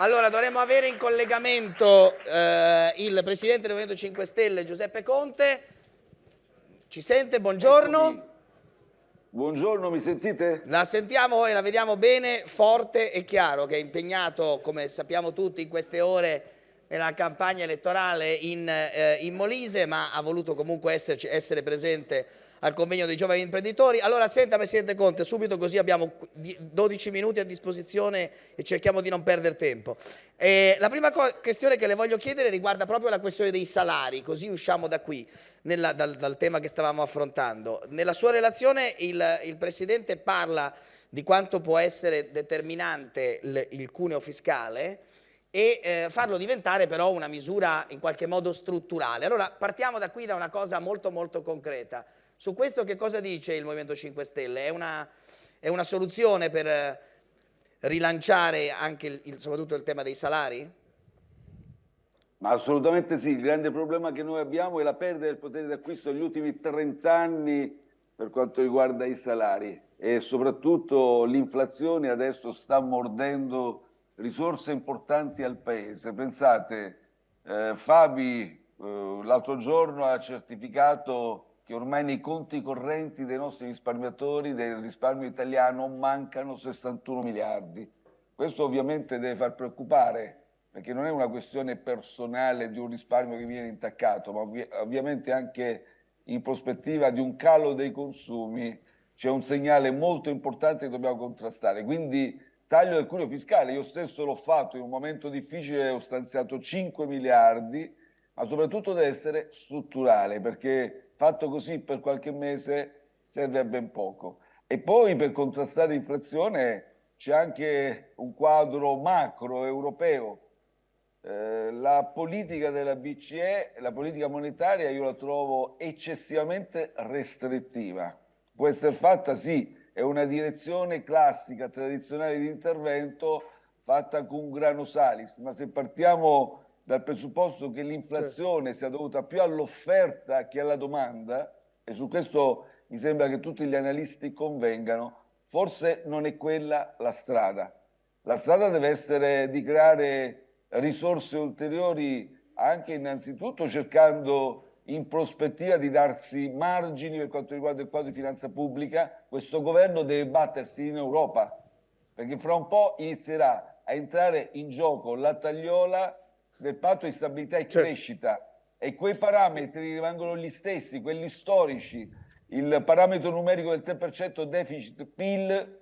Allora, dovremmo avere in collegamento il Presidente del Movimento 5 Stelle, Giuseppe Conte. Ci sente? Eccomi. Buongiorno. Buongiorno, mi sentite? La sentiamo e la vediamo bene, forte e chiaro, che è impegnato, come sappiamo tutti, in queste ore nella campagna elettorale in Molise, ma ha voluto comunque essere presente al convegno dei giovani imprenditori. Allora, senta, Presidente Conte, subito, così abbiamo 12 minuti a disposizione e cerchiamo di non perdere tempo. La prima questione che le voglio chiedere riguarda proprio la questione dei salari, così usciamo da qui, dal tema che stavamo affrontando. Nella sua relazione il Presidente parla di quanto può essere determinante il cuneo fiscale e farlo diventare però una misura in qualche modo strutturale. Allora partiamo da qui, da una cosa molto molto concreta. Su questo che cosa dice il Movimento 5 Stelle? È una soluzione per rilanciare anche soprattutto il tema dei salari? Ma assolutamente sì, il grande problema che noi abbiamo è la perdita del potere d'acquisto negli ultimi 30 anni per quanto riguarda i salari e soprattutto l'inflazione adesso sta mordendo risorse importanti al Paese. Pensate, Fabi l'altro giorno ha certificato che ormai nei conti correnti dei nostri risparmiatori, del risparmio italiano, mancano 61 miliardi. Questo ovviamente deve far preoccupare, perché non è una questione personale di un risparmio che viene intaccato, ma ovviamente anche in prospettiva di un calo dei consumi c'è un segnale molto importante che dobbiamo contrastare. Quindi taglio del cuneo fiscale, io stesso l'ho fatto in un momento difficile, ho stanziato 5 miliardi, ma soprattutto deve essere strutturale, perché fatto così per qualche mese serve a ben poco. E poi per contrastare l'inflazione c'è anche un quadro macro europeo. La politica della BCE, la politica monetaria, io la trovo eccessivamente restrittiva. Può essere fatta, sì, è una direzione classica, tradizionale di intervento fatta con grano salis, ma se partiamo dal presupposto che l'inflazione sia dovuta più all'offerta che alla domanda, e su questo mi sembra che tutti gli analisti convengano, forse non è quella la strada. La strada deve essere di creare risorse ulteriori anche innanzitutto cercando in prospettiva di darsi margini per quanto riguarda il quadro di finanza pubblica. Questo governo deve battersi in Europa, perché fra un po' inizierà a entrare in gioco la tagliola del patto di stabilità e crescita e quei parametri rimangono gli stessi, quelli storici, il parametro numerico del 3% deficit PIL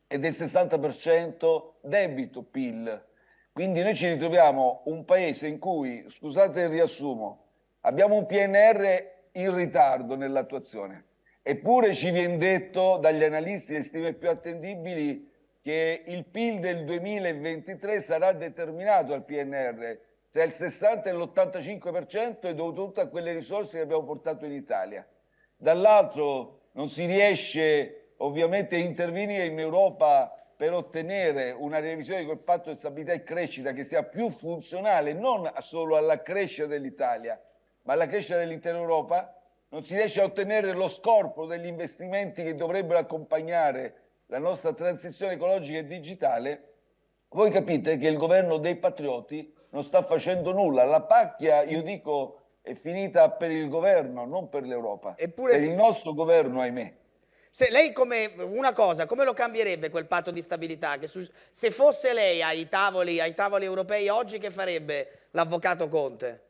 e del 60% debito PIL. Quindi noi ci ritroviamo un paese in cui, scusate il riassumo, abbiamo un PNR in ritardo nell'attuazione, eppure ci viene detto dagli analisti e stime più attendibili che il PIL del 2023 sarà determinato dal PNR tra il 60 e l'85% è dovuto a quelle risorse che abbiamo portato in Italia. Dall'altro non si riesce ovviamente a intervenire in Europa per ottenere una revisione di quel patto di stabilità e crescita che sia più funzionale non solo alla crescita dell'Italia, ma alla crescita dell'intera Europa. Non si riesce a ottenere lo scorporo degli investimenti che dovrebbero accompagnare la nostra transizione ecologica e digitale. Voi capite che il governo dei patrioti non sta facendo nulla. La pacchia, io dico, è finita per il governo, non per l'Europa. Eppure Per il sì. nostro governo, ahimè. Se lei come lo cambierebbe quel patto di stabilità? Se fosse lei ai tavoli europei oggi, che farebbe l'avvocato Conte?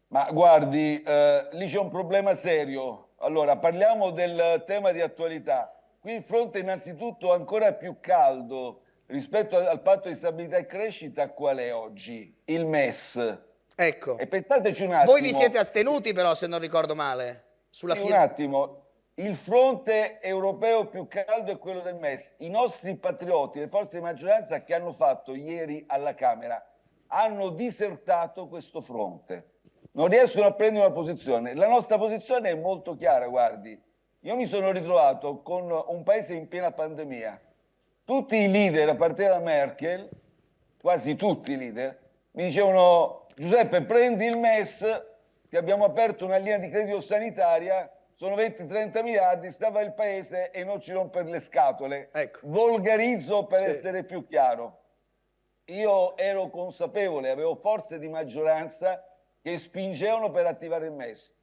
Ma guardi, lì c'è un problema serio. Allora, parliamo del tema di attualità. Qui il fronte innanzitutto ancora più caldo rispetto al patto di stabilità e crescita, qual è oggi? Il MES. Ecco. E pensateci un Voi vi siete attimo, astenuti però, se non ricordo male, sulla sì, un firma. attimo, il fronte europeo più caldo è quello del MES. I nostri patrioti, le forze di maggioranza che hanno fatto ieri alla Camera, hanno disertato questo fronte. Non riescono a prendere una posizione. La nostra posizione è molto chiara, guardi. Io mi sono ritrovato con un paese in piena pandemia. Tutti i leader, a partire da Merkel, quasi tutti i leader, mi dicevano: Giuseppe, prendi il MES, ti abbiamo aperto una linea di credito sanitaria, sono 20-30 miliardi, stava il paese e non ci rompere le scatole. Ecco. Volgarizzo per Sì. essere più chiaro. io ero consapevole, avevo forze di maggioranza che spingevano per attivare il MES.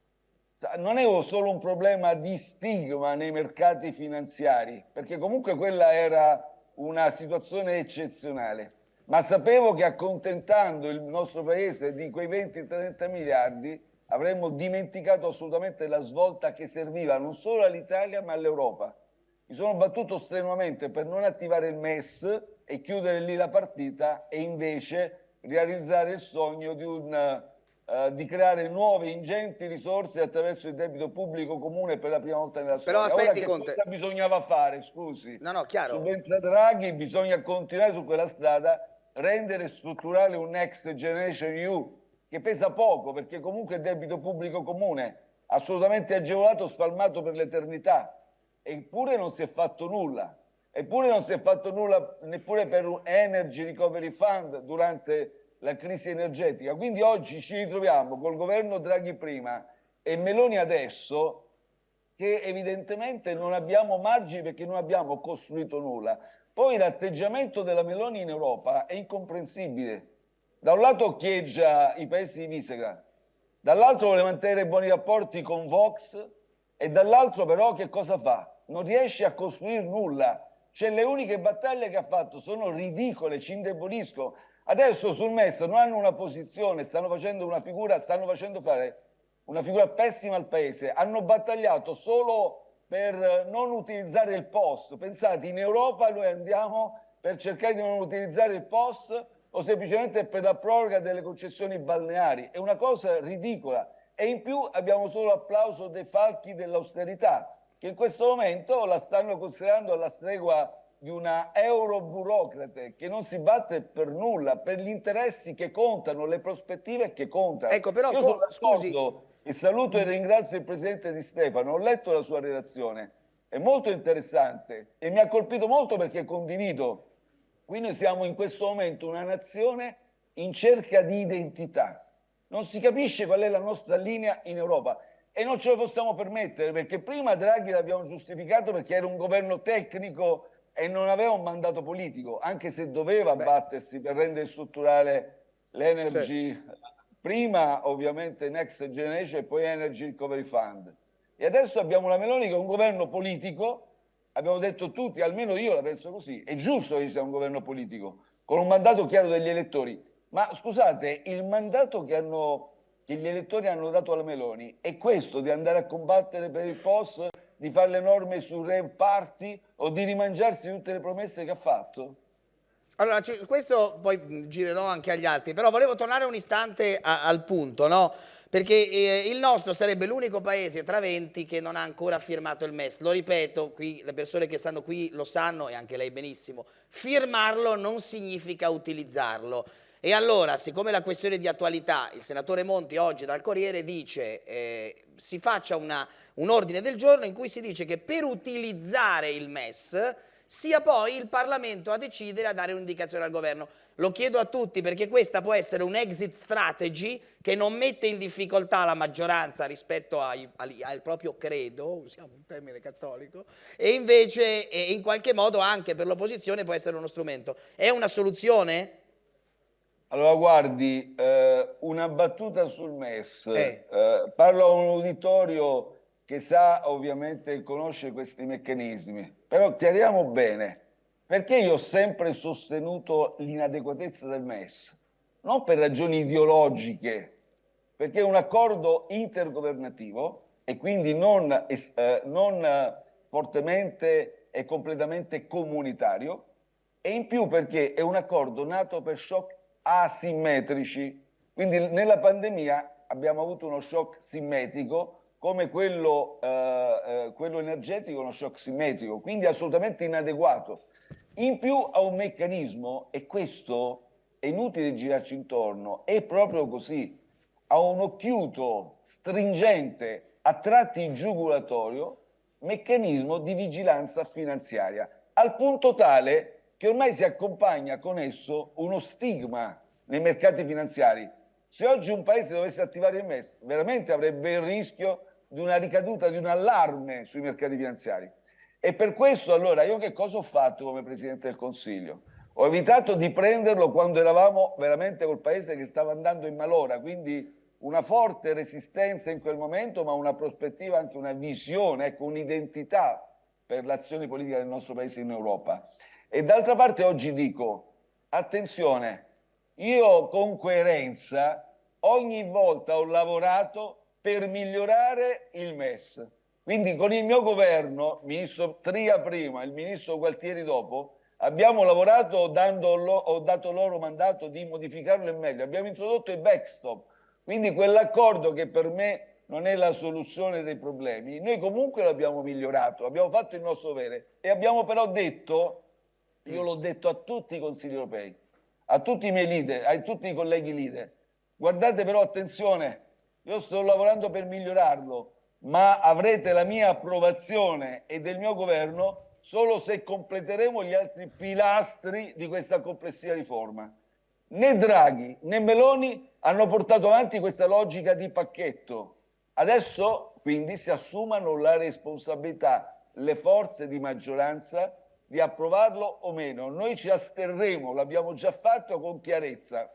Non avevo solo un problema di stigma nei mercati finanziari, perché comunque quella era una situazione eccezionale, ma sapevo che accontentando il nostro paese di quei 20-30 miliardi avremmo dimenticato assolutamente la svolta che serviva non solo all'Italia ma all'Europa. Mi sono battuto strenuamente per non attivare il MES e chiudere lì la partita e invece realizzare il sogno di creare nuove ingenti risorse attraverso il debito pubblico comune per la prima volta nella Però storia. Ora aspetti, che Conte. cosa bisognava fare? Scusi, No, no, chiaro. subentra Draghi, bisogna continuare su quella strada, rendere strutturale un Next Generation EU che pesa poco perché comunque il debito pubblico comune assolutamente agevolato, spalmato per l'eternità. Eppure non si è fatto nulla. Eppure non si è fatto nulla neppure per un Energy Recovery Fund durante la crisi energetica. Quindi oggi ci ritroviamo col governo Draghi prima e Meloni adesso che evidentemente non abbiamo margini perché non abbiamo costruito nulla. Poi l'atteggiamento della Meloni in Europa è incomprensibile. Da un lato occhieggia i paesi di Visegrad, dall'altro vuole mantenere buoni rapporti con Vox e dall'altro però che cosa fa? Non riesce a costruire nulla. Cioè le uniche battaglie che ha fatto sono ridicole, ci indeboliscono. Adesso sul MES non hanno una posizione, stanno facendo una figura, stanno facendo fare una figura pessima al paese. Hanno battagliato solo per non utilizzare il POS. Pensate, in Europa noi andiamo per cercare di non utilizzare il POS o semplicemente per la proroga delle concessioni balneari. È una cosa ridicola. E in più abbiamo solo l'applauso dei falchi dell'austerità, che in questo momento la stanno considerando alla stregua di una euroburocrate che non si batte per nulla, per gli interessi che contano, le prospettive che contano. Ecco, però, Io sono scusi. d'accordo e saluto e ringrazio il presidente Di Stefano, ho letto la sua relazione, è molto interessante e mi ha colpito molto perché condivido. Qui noi siamo in questo momento una nazione in cerca di identità. Non si capisce qual è la nostra linea in Europa e non ce lo possiamo permettere perché prima Draghi l'abbiamo giustificato perché era un governo tecnico e non aveva un mandato politico, anche se doveva battersi per rendere strutturale l'energy, prima ovviamente Next Generation e poi Energy Recovery Fund. E adesso abbiamo la Meloni che è un governo politico, abbiamo detto tutti, almeno io la penso così, è giusto che ci sia un governo politico, con un mandato chiaro degli elettori. Ma scusate, il mandato che gli elettori hanno dato alla Meloni è questo, di andare a combattere per il POS, di fare le norme sul Rave Party o di rimangiarsi tutte le promesse che ha fatto? Allora, questo poi girerò anche agli altri, però volevo tornare un istante al punto, no? Perché il nostro sarebbe l'unico paese tra 20 che non ha ancora firmato il MES. Lo ripeto, qui le persone che stanno qui lo sanno e anche lei benissimo. Firmarlo non significa utilizzarlo. E allora, siccome la questione di attualità, il senatore Monti oggi dal Corriere dice si faccia un ordine del giorno in cui si dice che per utilizzare il MES sia poi il Parlamento a decidere, a dare un'indicazione al governo. Lo chiedo a tutti perché questa può essere un exit strategy che non mette in difficoltà la maggioranza rispetto al proprio credo, usiamo un termine cattolico, e invece in qualche modo anche per l'opposizione può essere uno strumento. È una soluzione? Allora, guardi, una battuta sul MES. Parlo a un uditorio che sa, ovviamente, conosce questi meccanismi, però chiariamo bene, perché io ho sempre sostenuto l'inadeguatezza del MES? Non per ragioni ideologiche, perché è un accordo intergovernativo e quindi non fortemente e completamente comunitario, e in più perché è un accordo nato per shock asimmetrici. Quindi nella pandemia abbiamo avuto uno shock simmetrico come quello energetico, uno shock simmetrico, quindi assolutamente inadeguato. In più ha un meccanismo, e questo è inutile girarci intorno, è proprio così, ha un occhiuto stringente, a tratti giugulatorio, meccanismo di vigilanza finanziaria, al punto tale che ormai si accompagna con esso uno stigma nei mercati finanziari. Se oggi un paese dovesse attivare il MES, veramente avrebbe il rischio di una ricaduta, di un allarme sui mercati finanziari. E per questo allora io che cosa ho fatto come Presidente del Consiglio? Ho evitato di prenderlo quando eravamo veramente col paese che stava andando in malora, quindi una forte resistenza in quel momento, ma una prospettiva, anche una visione, ecco, un'identità per l'azione politica del nostro paese in Europa. E d'altra parte oggi dico, attenzione, io con coerenza ogni volta ho lavorato per migliorare il MES. Quindi con il mio governo, il ministro Tria prima, il ministro Gualtieri dopo, abbiamo lavorato, ho dato loro mandato di modificarlo in meglio. Abbiamo introdotto il backstop, quindi quell'accordo che per me non è la soluzione dei problemi, noi comunque l'abbiamo migliorato, abbiamo fatto il nostro dovere e abbiamo però detto, io l'ho detto a tutti i consigli europei, a tutti i miei leader, a tutti i colleghi leader, guardate però attenzione, io sto lavorando per migliorarlo, ma avrete la mia approvazione e del mio governo solo se completeremo gli altri pilastri di questa complessiva riforma. Né Draghi né Meloni hanno portato avanti questa logica di pacchetto. Adesso quindi si assumano la responsabilità, le forze di maggioranza, di approvarlo o meno. Noi ci asterremo, l'abbiamo già fatto con chiarezza.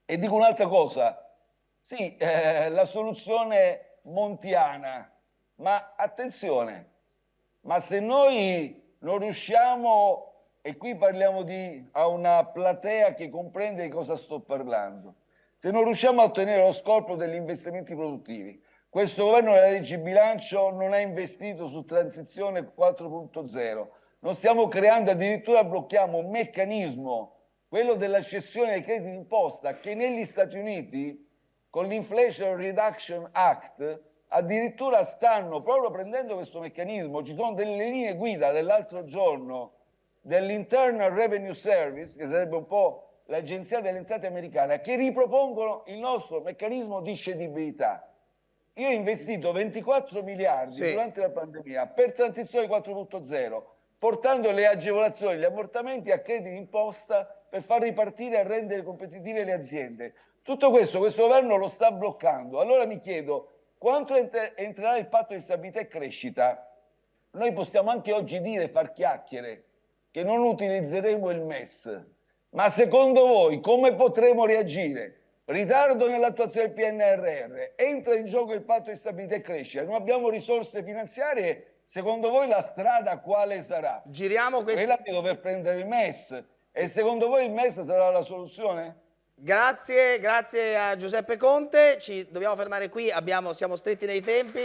E dico un'altra cosa, sì, la soluzione montiana, ma attenzione, ma se noi non riusciamo, e qui parliamo a una platea che comprende di cosa sto parlando, se non riusciamo a ottenere lo scopo degli investimenti produttivi, questo governo nella legge di bilancio non ha investito su transizione 4.0, non stiamo creando, addirittura blocchiamo un meccanismo, quello della cessione dei crediti d'imposta, che negli Stati Uniti, con l'Inflation Reduction Act, addirittura stanno proprio prendendo questo meccanismo. Ci sono delle linee guida dell'altro giorno dell'Internal Revenue Service, che sarebbe un po' l'agenzia delle entrate americana, che ripropongono il nostro meccanismo di cedibilità. Io ho investito 24 miliardi durante la pandemia per transizione 4.0, portando le agevolazioni, gli ammortamenti a crediti d'imposta per far ripartire e rendere competitive le aziende. Tutto questo governo lo sta bloccando. Allora mi chiedo, quanto entrerà il patto di stabilità e crescita? Noi possiamo anche oggi dire, far chiacchiere, che non utilizzeremo il MES, ma secondo voi come potremo reagire? Ritardo nell'attuazione del PNRR, entra in gioco il patto di stabilità e crescita, non abbiamo risorse finanziarie, secondo voi la strada quale sarà? Giriamo Quella di dover prendere il MES, e secondo voi il MES sarà la soluzione? Grazie a Giuseppe Conte, ci dobbiamo fermare qui, siamo stretti nei tempi.